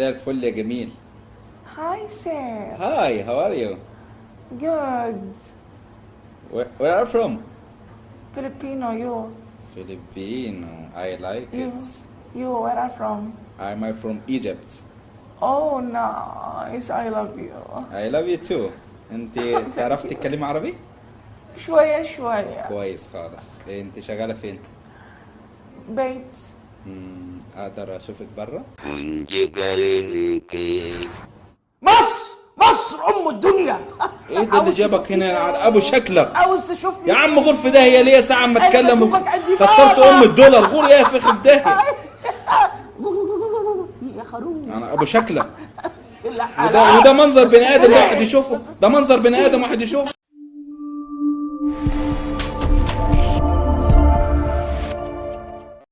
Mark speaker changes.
Speaker 1: مساء الفل يا جميل.
Speaker 2: Hi, sir.
Speaker 1: Hi, how are you?
Speaker 2: Good.
Speaker 1: Where are you from?
Speaker 2: Filipino, you.
Speaker 1: Filipino. I like
Speaker 2: You.
Speaker 1: it.
Speaker 2: You, where are you from?
Speaker 1: I'm from Egypt.
Speaker 2: Oh, nice. I love you.
Speaker 1: I love you too. انت تعرفي تتكلمي عربي؟
Speaker 2: شوية شوية.
Speaker 1: كويس خالص. انت شغالة فين؟
Speaker 2: بيت.
Speaker 1: اقدر اشوفك برا؟
Speaker 2: مصر! مصر أم الدنيا!
Speaker 1: ايه ده اللي جابك هنا على ابو شكلك؟
Speaker 2: عاوز تشوفني؟
Speaker 1: يا عم غور في داهية ليه ساعة ما
Speaker 2: أنا
Speaker 1: اتكلم
Speaker 2: بشوفك عندي
Speaker 1: كسرت
Speaker 2: بابا.
Speaker 1: ام الدولار. غور يا فخ في داهية.
Speaker 2: يا خروف.
Speaker 1: انا ابو شكلك.
Speaker 2: لا حلال.
Speaker 1: وده منظر بني ادم واحد يشوفه. ده منظر بني ادم واحد يشوفه.